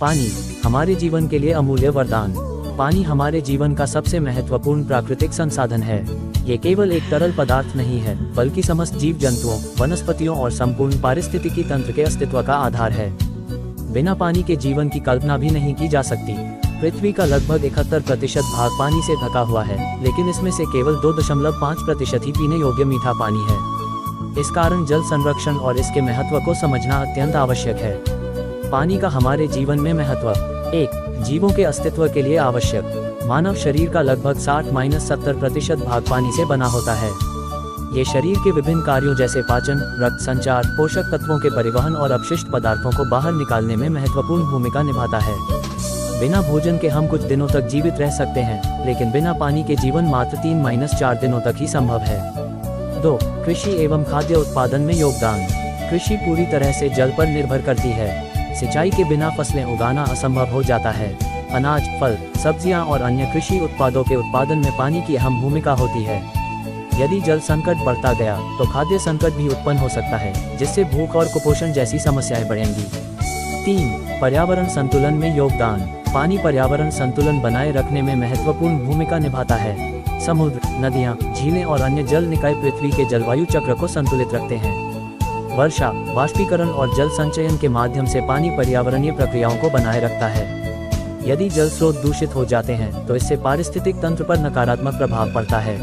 पानी हमारे जीवन के लिए अमूल्य वरदान। पानी हमारे जीवन का सबसे महत्वपूर्ण प्राकृतिक संसाधन है। ये केवल एक तरल पदार्थ नहीं है, बल्कि समस्त जीव जंतुओं, वनस्पतियों और संपूर्ण पारिस्थितिकी तंत्र के अस्तित्व का आधार है। बिना पानी के जीवन की कल्पना भी नहीं की जा सकती। पृथ्वी का लगभग 71% भाग पानी से ढका हुआ है, लेकिन इसमें से केवल 2.5% ही पीने योग्य मीठा पानी है। इस कारण जल संरक्षण और इसके महत्व को समझना अत्यंत आवश्यक है। पानी का हमारे जीवन में महत्व। 1. जीवों के अस्तित्व के लिए आवश्यक। मानव शरीर का लगभग 60-70% भाग पानी से बना होता है। ये शरीर के विभिन्न कार्यों जैसे पाचन, रक्त संचार, पोषक तत्वों के परिवहन और अपशिष्ट पदार्थों को बाहर निकालने में महत्वपूर्ण भूमिका निभाता है। बिना भोजन के हम कुछ दिनों तक जीवित रह सकते हैं, लेकिन बिना पानी के जीवन मात्र 3-4 दिनों तक ही संभव है। 2. कृषि एवं खाद्य उत्पादन में योगदान। कृषि पूरी तरह से जल पर निर्भर करती है। सिंचाई के बिना फसलें उगाना असंभव हो जाता है। अनाज, फल, सब्जियां और अन्य कृषि उत्पादों के उत्पादन में पानी की अहम भूमिका होती है। यदि जल संकट बढ़ता गया तो खाद्य संकट भी उत्पन्न हो सकता है, जिससे भूख और कुपोषण जैसी समस्याएं बढ़ेंगी। 3. पर्यावरण संतुलन में योगदान। पानी पर्यावरण संतुलन बनाए रखने में महत्वपूर्ण भूमिका निभाता है। समुद्र, नदियां, झीलें और अन्य जल निकाय पृथ्वी के जलवायु चक्र को संतुलित रखते हैं। वर्षा, वाष्पीकरण और जल संचयन के माध्यम से पानी पर्यावरणीय प्रक्रियाओं को बनाए रखता है। यदि जल स्रोत दूषित हो जाते हैं तो इससे पारिस्थितिक तंत्र पर नकारात्मक प्रभाव पड़ता है।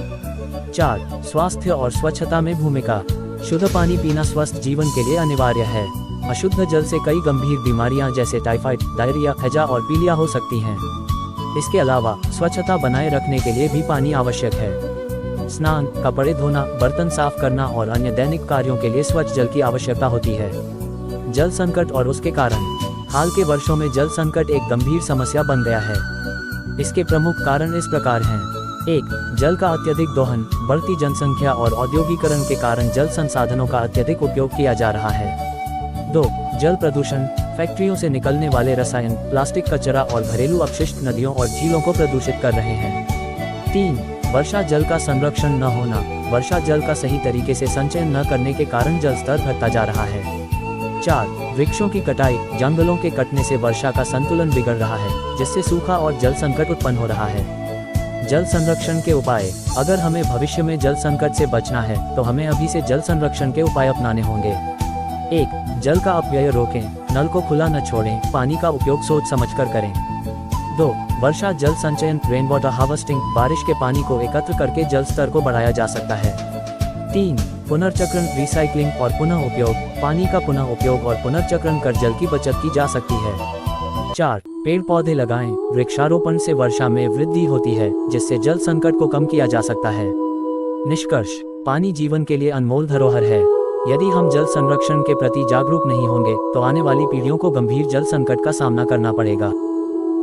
4. स्वास्थ्य और स्वच्छता में भूमिका। शुद्ध पानी पीना स्वस्थ जीवन के लिए अनिवार्य है। अशुद्ध जल से कई गंभीर बीमारियां जैसे टाइफाइड, डायरिया, हैजा और पीलिया हो सकती हैं। इसके अलावा स्वच्छता बनाए रखने के लिए भी पानी आवश्यक है। स्नान, कपड़े धोना, बर्तन साफ करना और अन्य दैनिक कार्यों के लिए स्वच्छ जल की आवश्यकता होती है। जल संकट और उसके कारण। हाल के वर्षों में जल संकट एक गंभीर समस्या बन गया है। इसके प्रमुख कारण इस प्रकार हैं। 1. जल का अत्यधिक दोहन। बढ़ती जनसंख्या और औद्योगिकरण के कारण जल संसाधनों का अत्यधिक उपयोग किया जा रहा है। 2. जल प्रदूषण। फैक्ट्रियों से निकलने वाले रसायन, प्लास्टिक कचरा और घरेलू अपशिष्ट नदियों और झीलों को प्रदूषित कर रहे हैं। 3. वर्षा जल का संरक्षण न होना। वर्षा जल का सही तरीके से संचयन न करने के कारण जल स्तर घटता जा रहा है। 4. वृक्षों की कटाई। जंगलों के कटने से वर्षा का संतुलन बिगड़ रहा है, जिससे सूखा और जल संकट उत्पन्न हो रहा है। जल संरक्षण के उपाय। अगर हमें भविष्य में जल संकट से बचना है तो हमें अभी से जल संरक्षण के उपाय अपनाने होंगे। 1. जल का अपव्यय रोकें। नल को खुला न छोड़ें। पानी का उपयोग सोच समझकर करें। 2. वर्षा जल संचयन, रेन वाटर हार्वेस्टिंग। बारिश के पानी को एकत्र करके जल स्तर को बढ़ाया जा सकता है। 3. पुनर्चक्रण, रिसाइकलिंग और पुनः उपयोग। पानी का पुनः उपयोग और पुनर्चक्रण कर जल की बचत की जा सकती है। 4. पेड़ पौधे लगाएं। वृक्षारोपण से वर्षा में वृद्धि होती है, जिससे जल संकट को कम किया जा सकता है। निष्कर्ष। पानी जीवन के लिए अनमोल धरोहर है। यदि हम जल संरक्षण के प्रति जागरूक नहीं होंगे तो आने वाली पीढ़ियों को गंभीर जल संकट का सामना करना पड़ेगा।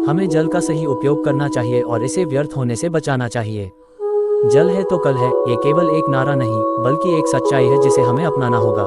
हमें जल का सही उपयोग करना चाहिए और इसे व्यर्थ होने से बचाना चाहिए। जल है तो कल है, ये केवल एक नारा नहीं, बल्कि एक सच्चाई है जिसे हमें अपनाना होगा।